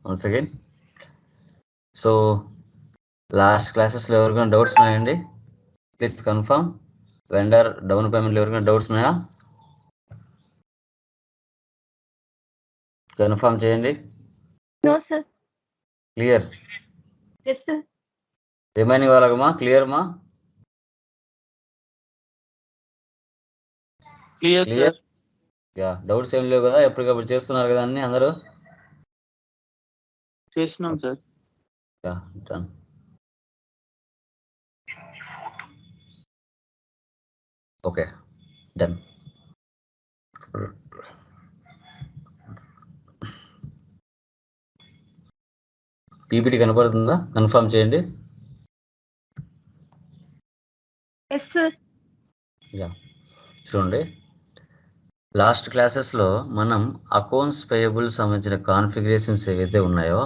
once again. So last classes లో ఎవరికైనా doubts ఉన్నాయండి? Please confirm. Vendor down payment ఎవరికైనా డౌట్స్ ఉన్నాయా? కన్ఫర్మ్ చేయండి. No sir. Clear? Yes sir. Remaining వాళ్ళకమ్మా క్లియర్ మా? క్లియర్. యా, డౌట్స్ ఏం లేవు కదా? ఎప్పటికప్పుడు చేస్తున్నారు కదా అన్ని అందరూ? చేస్తున్నాం సార్. Yeah, done. Okay, done. PPT కనపడుతుందా? కన్ఫర్మ్ చేయండి. Yes sir. యా, చూడండి, లాస్ట్ క్లాసెస్లో మనం అకౌంట్స్ పేయబుల్ సంబంధించిన కాన్ఫిగరేషన్స్ ఏవైతే ఉన్నాయో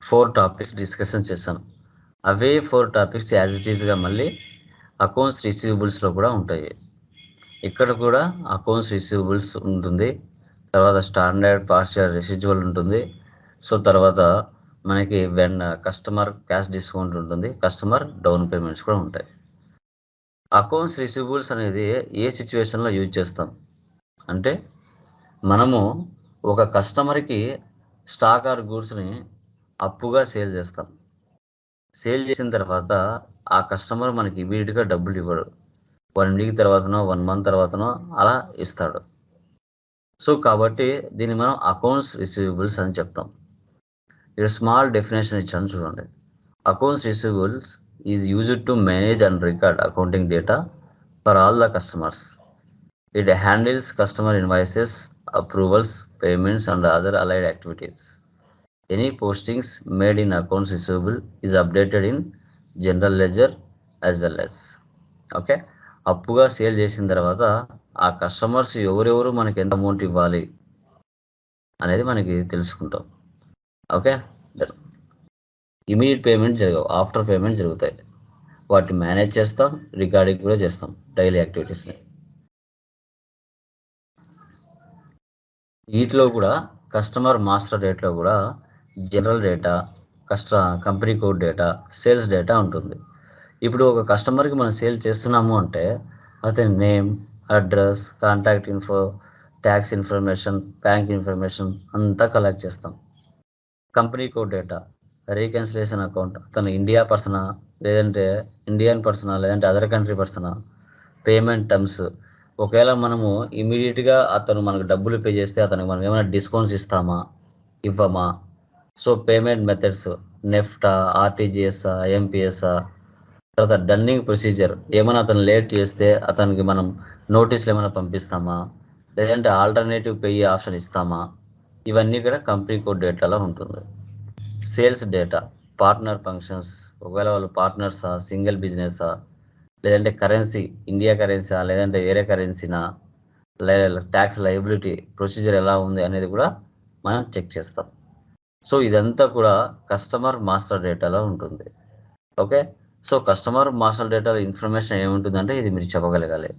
4 టాపిక్స్ డిస్కషన్ చేశాం. అవే 4 టాపిక్స్ యాజ్ ఇట్ ఈస్గా మళ్ళీ అకౌంట్స్ రిసీవబుల్స్లో కూడా ఉంటాయి. ఇక్కడ కూడా అకౌంట్స్ రిసీవబుల్స్ ఉంటుంది, తర్వాత స్టాండర్డ్ పార్షియల్ రెసిడ్యువల్ ఉంటుంది. సో తర్వాత మనకి కస్టమర్ క్యాష్ డిస్కౌంట్ ఉంటుంది, కస్టమర్ డౌన్ పేమెంట్స్ కూడా ఉంటాయి. అకౌంట్స్ రిసీవబుల్స్ అనేది ఏ సిచ్యువేషన్లో యూజ్ చేస్తాం అంటే, మనము ఒక కస్టమర్కి స్టాక్ ఆర్ గూడ్స్ని అప్పుగా సేల్ చేస్తాం. సేల్ చేసిన తర్వాత ఆ కస్టమర్ మనకి ఇమీడియట్గా డబ్బులు ఇవ్వడు, 1 వీక్ తర్వాతనో 1 మంత్ తర్వాతనో అలా ఇస్తాడు. సో కాబట్టి దీన్ని మనం అకౌంట్స్ రిసీవబుల్స్ అని చెప్తాం. ఇక్కడ స్మాల్ డెఫినేషన్ ఇచ్చాను చూడండి. Accounts receivables is used to manage and record accounting data for all the customers. It handles customer invoices, approvals, payments and other allied activities. Any postings made in accounts receivable is updated in general ledger as well as. Okay, అప్పుగా sale చేసిన తర్వాత ఆ customers ఎవరెవరు మనకి ఎంత amount ఇవ్వాలి అనేది మనకి తెలుసుకుంటాం. ఓకే, ఇమీడియట్ పేమెంట్ జరగవు, ఆఫ్టర్ పేమెంట్ జరుగుతాయి. వాటిని మేనేజ్ చేస్తాం, రికార్డింగ్ కూడా చేస్తాం డైలీ యాక్టివిటీస్ని. వీటిలో కూడా కస్టమర్ మాస్టర్ డేట్లో కూడా general data, company code data, sales data ఉంటుంది. ఇప్పుడు ఒక కస్టమర్కి మనం సేల్ చేస్తున్నాము అంటే అతని name, address, contact info, tax information, bank information అంతా కలెక్ట్ చేస్తాం. Company code data, reconciliation account, అతను ఇండియా పర్సనా లేదంటే ఇండియన్ పర్సనా లేదంటే అదర్ కంట్రీ పర్సనా, పేమెంట్ టర్మ్స్, ఒకవేళ మనము ఇమీడియట్గా అతను మనకు డబ్బులు పే చేస్తే అతనికి మనం ఏమైనా డిస్కౌంట్స్ ఇస్తామా ఇవ్వమా. సో పేమెంట్ మెథడ్స్, నెఫ్టా, ఆర్టీజీఎస్ఆ, ఐఎంపిఎస్ఆ, తర్వాత డన్నింగ్ ప్రొసీజర్, ఏమైనా అతను లేట్ చేస్తే అతనికి మనం నోటీసులు ఏమైనా పంపిస్తామా లేదంటే ఆల్టర్నేటివ్ పే ఆప్షన్ ఇస్తామా, ఇవన్నీ కూడా కంపెనీ కోడ్ డేటాలో ఉంటుంది. సేల్స్ డేటా, పార్ట్నర్ ఫంక్షన్స్, ఒకవేళ వాళ్ళు పార్ట్నర్సా, సింగిల్ బిజినెసా, లేదంటే కరెన్సీ ఇండియా కరెన్సీ లేదంటే వేరే కరెన్సీనా, ట్యాక్స్ లయబిలిటీ ప్రొసీజర్ ఎలా ఉంది అనేది కూడా మనం చెక్ చేస్తాం. సో ఇదంతా కూడా కస్టమర్ మాస్టర్ డేటాలో ఉంటుంది. Okay, so customer master data information ఏముంటుందంటే ఇది మీరు చెప్పగలగాలి.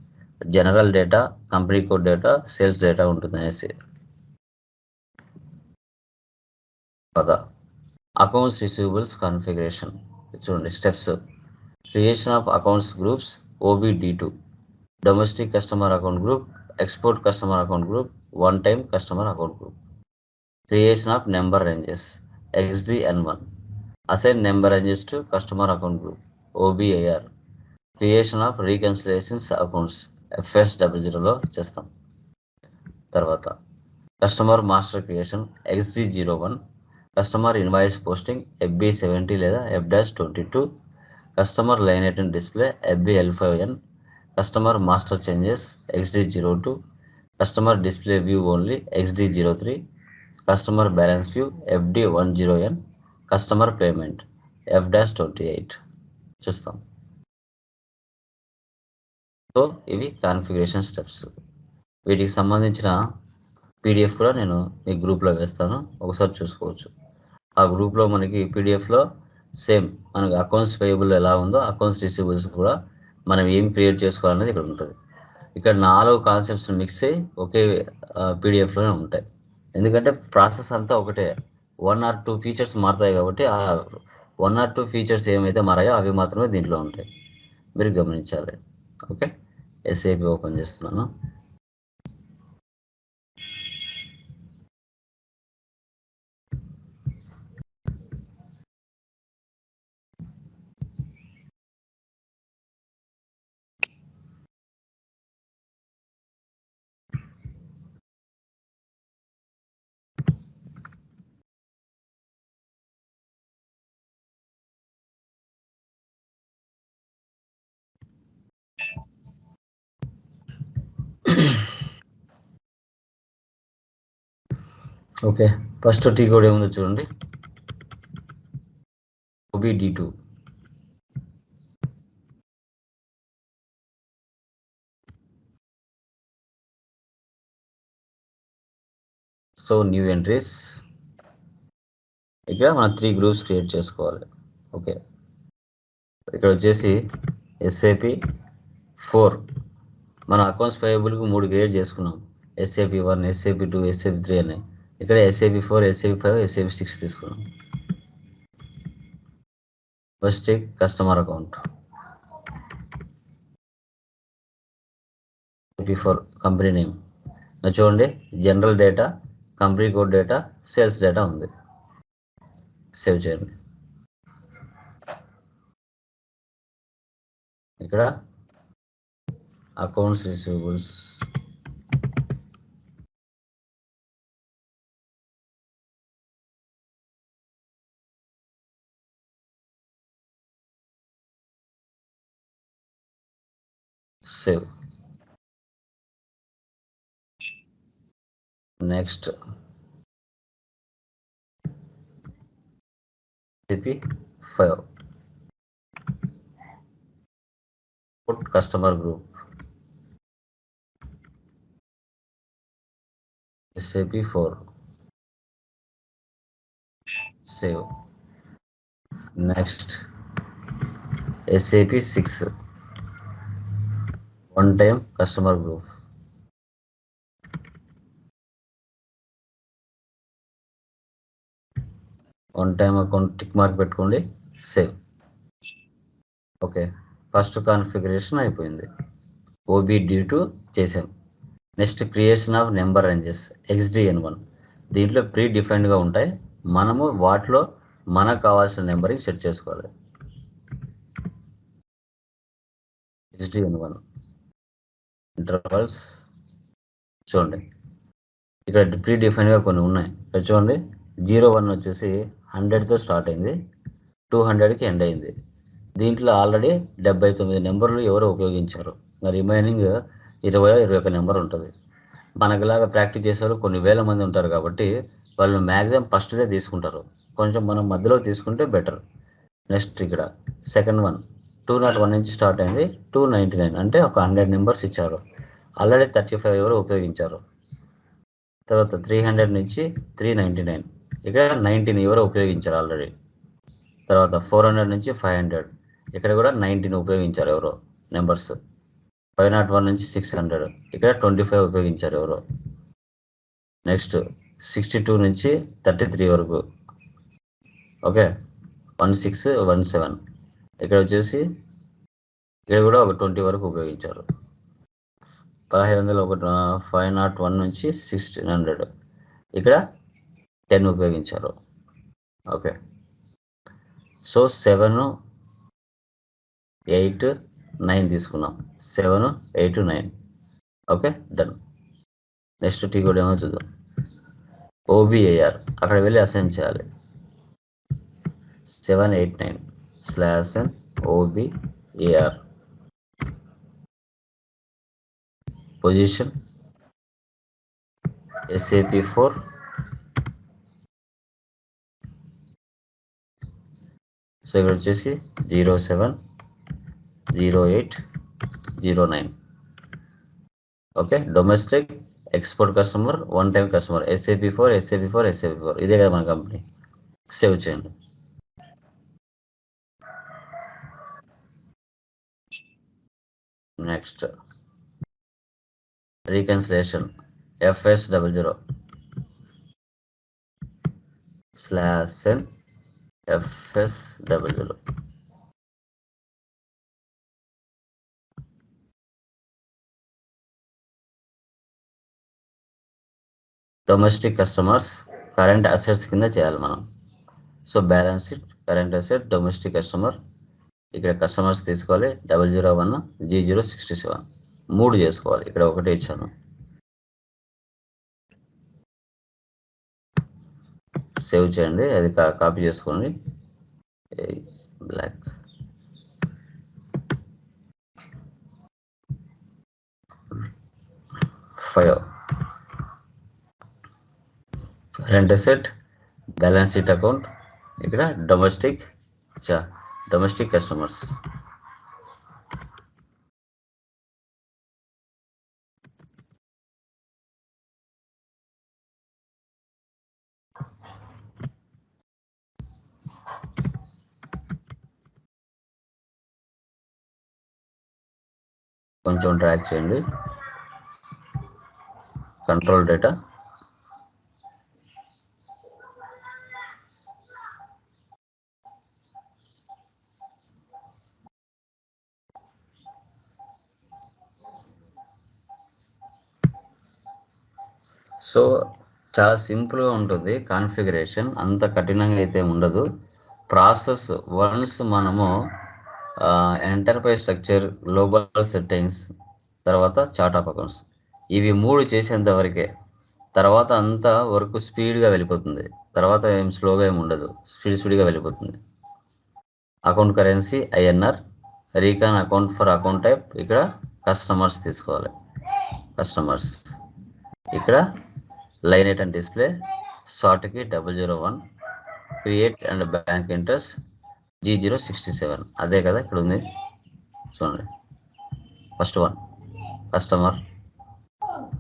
General data, company code data, sales data ఉంటుంది అనేసి. అకౌంట్స్ రిసీవబుల్స్ కాన్ఫిగరేషన్ చూడండి. Steps: creation of accounts groups OBD2, domestic customer account group, export customer account group, one time customer account group. Creation of number ranges XDN1, assign number ranges to customer account group OBIR. Creation of reconciliations accounts FS00 లో చేస్తాం. తర్వాత customer master creation XG01, customer invoice posting FB70 లేదా F-22, customer line item display FBL5N, customer master changes XD02, customer display view only XD03, customer balance view FD10N, customer payment F-28 చూస్తాం. So ఇవి configuration steps. వీటికి సంబంధించిన PDF కూడా నేను మీ గ్రూప్లో వేస్తాను, ఒకసారి చూసుకోవచ్చు. ఆ గ్రూప్లో మనకి PDFలో సేమ్ మనకి అకౌంట్స్ పేయబుల్ ఎలా ఉందో అకౌంట్స్ రిసీవబుల్స్ కూడా మనం ఏం క్రియేట్ చేసుకోవాలనేది ఇక్కడ ఉంటుంది. ఇక్కడ 4 కాన్సెప్ట్స్ మిక్స్ అయ్యి ఒకే PDFలోనే ఉంటాయి. ఎందుకంటే ప్రాసెస్ అంతా ఒకటే, 1 or 2 ఫీచర్స్ మారుతాయి కాబట్టి ఆ 1 or 2 ఫీచర్స్ ఏమైతే మారాయో అవి మాత్రమే దీంట్లో ఉంటాయి, మీరు గమనించాలి. ఓకే, ఎస్ఏపి ఓపెన్ చేస్తున్నాను. ఓకే, ఫస్ట్ టీ కోడ్ ఏముందో చూడండి, OBD2. సో న్యూ ఎంట్రీస్, ఇక్కడ మనం 3 గ్రూప్స్ క్రియేట్ చేసుకోవాలి. ఓకే, ఇక్కడ వచ్చేసి SAP 4 మన అకౌంట్స్ పేయబుల్కి 3 క్రియేట్ చేసుకున్నాం, SAP 1, SAP 2, SAP 3 అని. ఇక్కడ SAP 4, SAP 5, SAP 6 తీసుకున్నాం. First customer account, SAP 4 company name చూడండి, general data, company code data, sales data ఉంది. సేవ్ చేయండి. ఇక్కడ accounts receivables, save. Next SAP 5 customer group, SAP 4 save. Next SAP 6 one time customer group, one time account tick mark పెట్టుకోండి, save. Okay, first configuration అయిపోయింది, OBD2 చేసాం. Next creation of number ranges, XDN1. దీంట్లో pre డిఫైన్డ్గా ఉంటాయి, మనము వాటిలో మనకు కావాల్సిన నెంబర్కి సెట్ చేసుకోవాలి. XDN1 ఇంటర్వల్స్ చూడండి, ఇక్కడ ప్రీ డిఫైన్డ్గా కొన్ని ఉన్నాయి. ఇక్కడ చూడండి, 01 వచ్చేసి 100తో స్టార్ట్ అయింది, 200కి ఎండ్ అయింది. దీంట్లో ఆల్రెడీ 79 నెంబర్లు ఎవరు ఉపయోగించారు, రిమైనింగ్ 21 నెంబర్ ఉంటుంది. మనకిలాగా ప్రాక్టీస్ చేసేవాళ్ళు కొన్ని వేల మంది ఉంటారు కాబట్టి వాళ్ళు మ్యాక్సిమం ఫస్ట్దే తీసుకుంటారు, కొంచెం మనం మధ్యలో తీసుకుంటే బెటర్. నెక్స్ట్ ఇక్కడ సెకండ్ వన్ 201 నుంచి స్టార్ట్ అయింది, 299 అంటే ఒక 100 నెంబర్స్ ఇచ్చారు, ఆల్రెడీ 35 ఎవరు ఉపయోగించారు. తర్వాత 300 నుంచి 399, ఇక్కడ 19 ఎవరు ఉపయోగించారు ఆల్రెడీ. తర్వాత 400 నుంచి 500, ఇక్కడ కూడా 19 ఉపయోగించారు ఎవరో నెంబర్స్. 501 నుంచి 600, ఇక్కడ 25 ఉపయోగించారు ఎవరో. నెక్స్ట్ 62 నుంచి 33 వరకు, ఓకే 1617, ఇక్కడ వచ్చేసి ఇక్కడ కూడా ఒక 20 వరకు ఉపయోగించారు. 501 నుంచి 1600, ఇక్కడ 10 ఉపయోగించారు. ఓకే, సో 7, 8, 9 తీసుకున్నాం, 7, 8, 9. Okay, done. నెక్స్ట్ టీ కూడా ఏమో చూద్దాం, OBAR అక్కడ వెళ్ళి అసైన్ చేయాలి. 789/OBAR పొజిషన్ SAP 4, సో ఇక్కడ వచ్చేసి 070809. Okay, domestic, export customer, one time customer, SAP 4, SAP 4, SAP 4, ఇదే కదా మన కంపెనీ. సేవ్ చేయండి. Next reconciliation FS00, /n FS00. Domestic customers current assets కింద చేయాలి మనం. So balance sheet, current asset, domestic customer, ఇక్కడ కస్టమర్స్ తీసుకోవాలి 001 G067 3 చేసుకోవాలి. ఇక్కడ ఒకటే ఇచ్చాను. సేవ్ చేయండి, అది కాపీ చేసుకోండి. Block 5 current asset, balance sheet account, ఇక్కడ డొమెస్టిక్ కస్టమర్స్. కొంచెం ట్రాక్ చేయండి. కంట్రోల్ డేటా, సో చాలా సింపుల్గా ఉంటుంది కాన్ఫిగరేషన్, అంత కఠినంగా అయితే ఉండదు. ప్రాసెస్ వన్స్ మనము ఎంటర్ప్రైజ్ స్ట్రక్చర్, గ్లోబల్ సెట్టింగ్స్, తర్వాత చార్ట్ ఆఫ్ అకౌంట్స్, ఇవి 3 చేసేంత వరకే. తర్వాత అంతా వర్క్ స్పీడ్గా వెళ్ళిపోతుంది. తర్వాత ఏం స్లోగా ఏమి ఉండదు, స్పీడ్గా వెళ్ళిపోతుంది. Account currency INR, recon account for account type, ఇక్కడ కస్టమర్స్ తీసుకోవాలి. కస్టమర్స్ ఇక్కడ లైన్ ఐటమ్ డిస్ప్లే, షార్ట్కి 001, create and bank interest G067, అదే కదా ఇక్కడ ఉంది. చూడండి, first one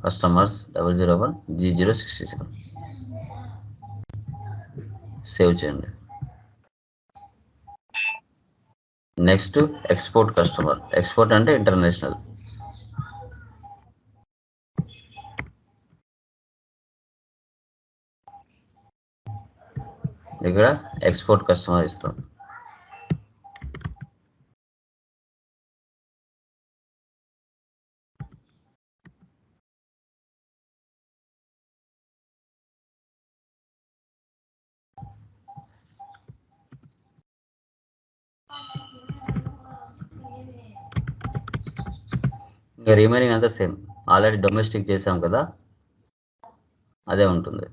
customers 001 G067. Save చేయండి. Next export customer. ఎక్స్పోర్ట్ అంటే ఇంటర్నేషనల్. ఇక్కడ ఎక్స్పోర్ట్ కస్టమర్ ఇస్తాం. ఇంకా రిమైనింగ్ అంతా సేమ్, ఆల్రెడీ డొమెస్టిక్ చేసాం కదా, అదే ఉంటుంది.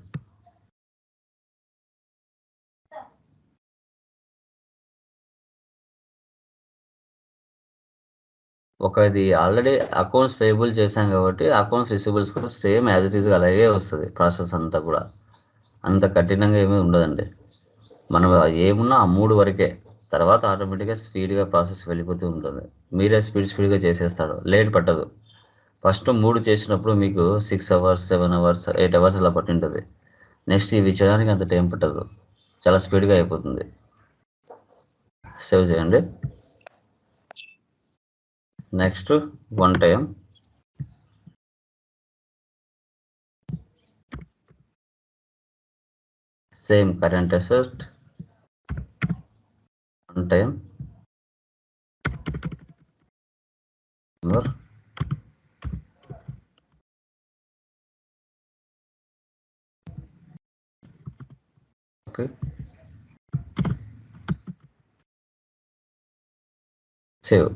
ఇది ఆల్రెడీ అకౌంట్స్ పేయబుల్ చేసాం కాబట్టి అకౌంట్స్ రిసీవబుల్స్ కూడా సేమ్ యాజ్ ఇట్ ఈస్ అలాగే వస్తుంది. ప్రాసెస్ అంతా కూడా అంత కఠినంగా ఏమీ ఉండదండి. మనం ఏమున్నా ఆ 3 వరకే, తర్వాత ఆటోమేటిక్గా స్పీడ్గా ప్రాసెస్ వెళ్ళిపోతూ ఉంటుంది. మీరే స్పీడ్గా చేసేస్తాడు, లేట్ పట్టదు. ఫస్ట్ 3 చేసినప్పుడు మీకు 6 hours 7 hours 8 hours అలా పట్టింటుంది. నెక్స్ట్ ఇవి చేయడానికి అంత టైం పట్టదు, చాలా స్పీడ్గా అయిపోతుంది. సేవ్ చేయండి. Next one time, same current asset, one time, okay. Save.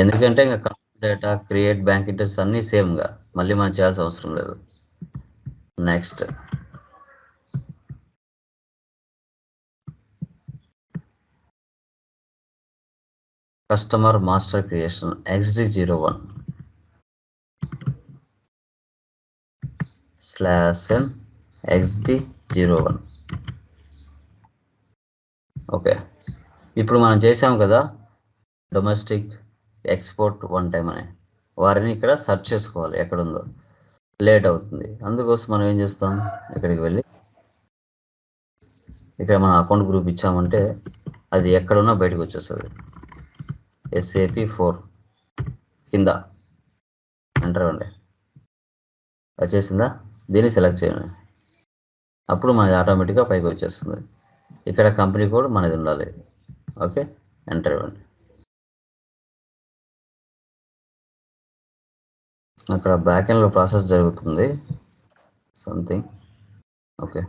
ఎందుకంటే ఇంకా డేటా, క్రియేట్ బ్యాంక్ ఇంట్రెస్ట్ అన్నీ సేమ్గా, మళ్ళీ మనం చేయాల్సిన అవసరం లేదు. Next customer master creation XD01 /n XD01. Okay, ఇప్పుడు మనం చేసాం కదా డొమెస్టిక్, ఎక్స్పోర్ట్, వన్ టైం అని, వారిని ఇక్కడ సెర్చ్ చేసుకోవాలి ఎక్కడ ఉందో. లేట్ అవుతుంది, అందుకోసం మనం ఏం చేస్తాం, ఇక్కడికి వెళ్ళి ఇక్కడ మన అకౌంట్ గ్రూప్ ఇచ్చామంటే అది ఎక్కడున్నా బయటకు వచ్చేస్తుంది. SAP4 కింద ఎంటర్ అండి, వచ్చేసిందా. దీన్ని సెలెక్ట్ చేయండి. అప్పుడు మనది ఆటోమేటిక్గా పైకి వచ్చేస్తుంది. ఇక్కడ కంపెనీ కోడ్ మనది ఉండాలి. ఓకే, ఎంటర్ ఇవ్వండి. అక్కడ బ్యాక్ ఎండ్లో ప్రాసెస్ జరుగుతుంది సంథింగ్. ఓకే,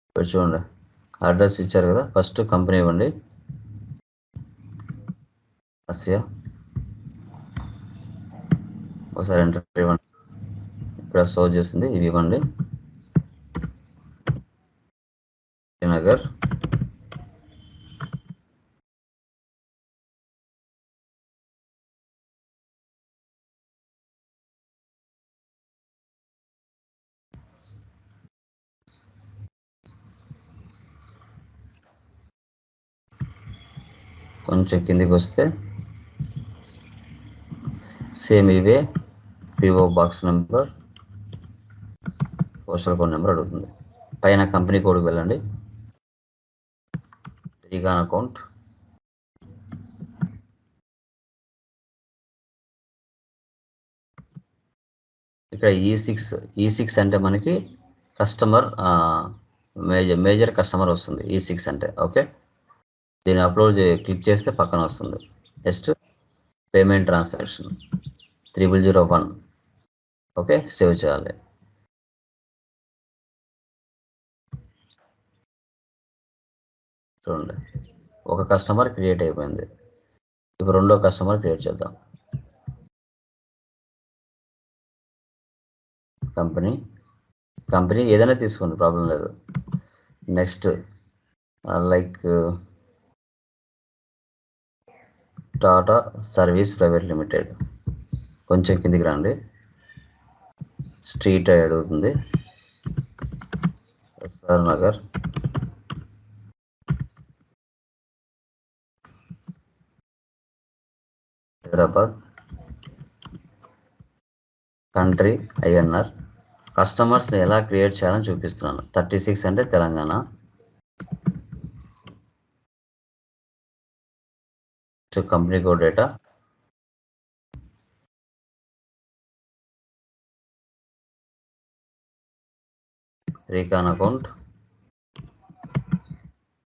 ఇప్పుడు చూడండి, అడ్రస్ ఇచ్చారు కదా, ఫస్ట్ కంపెనీ ఇవ్వండి. ఆసియా ఒకసారి ఎంటర్ ఇవ్వండి. ఇక్కడ షో చేస్తుంది, ఇవి ఇవ్వండి. నగర్ కొంచెం కిందికి వస్తే సేమ్ ఇవే PO box number, postal code number అడుగుతుంది. పైన కంపెనీ కోడ్కి వెళ్ళండి. రీగాన్ అకౌంట్, ఇక్కడ E6 అంటే మనకి కస్టమర్ మేజర్ కస్టమర్ వస్తుంది. E6 అంటే ఓకే, దీన్ని అప్లోడ్ క్లిక్ చేస్తే పక్కన వస్తుంది. Next payment transaction 3001. Okay, save చేయాలి. చూడండి, ఒక కస్టమర్ క్రియేట్ అయిపోయింది. ఇప్పుడు రెండో కస్టమర్ క్రియేట్ చేద్దాం. కంపెనీ ఏదైనా తీసుకోండి, ప్రాబ్లం లేదు. Next like Tata service private limited. కొంచెం కిందికి రండి, స్ట్రీట్ అడుగుతుంది, SR Nagar, Hyderabad, country INR. కస్టమర్స్ని ఎలా క్రియేట్ చేయాలని చూపిస్తున్నాను. 36 అంటే Telangana. Company code data, recon account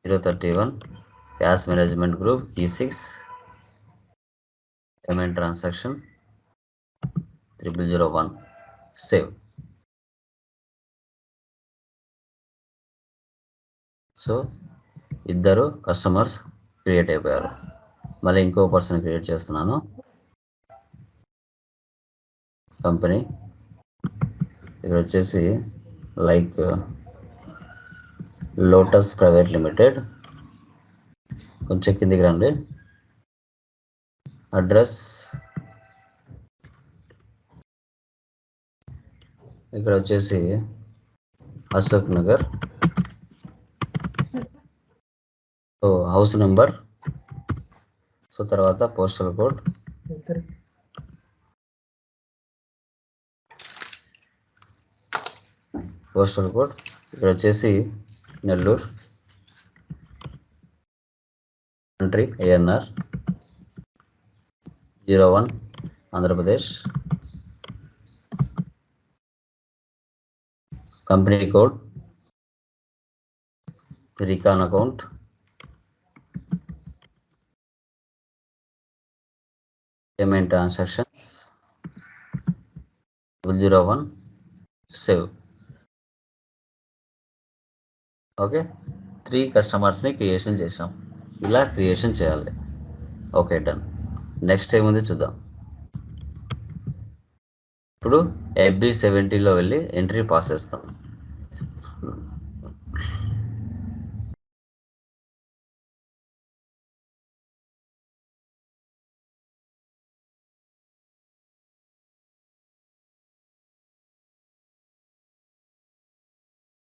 031, cash management group E6, payment transaction 3001. Save. So ఇద్దరు కస్టమర్స్ క్రియేట్ అయిపోయారు. మళ్ళీ ఇంకో పర్సన్ క్రియేట్ చేస్తున్నాను. కంపెనీ ఇక్కడ వచ్చేసి లైక్ లోటస్ ప్రైవేట్ లిమిటెడ్. కొంచెం కిందికి రండి, అడ్రస్ ఇక్కడ వచ్చేసి Ashok Nagar, house number, so తర్వాత పోస్టల్ కోడ్, ఇక్కడ వచ్చేసి Nellore, country INR 01, Andhra Pradesh, company code, recon account, payment transactions 001. Save. Okay, 3 కస్టమర్స్ని క్రియేషన్ చేసాం. ఇలా క్రియేషన్ చేయాలి. Okay, done. నెక్స్ట్ ఏముంది చూద్దాం. ఇప్పుడు FB70లో వెళ్ళి ఎంట్రీ పాస్ చేస్తాం.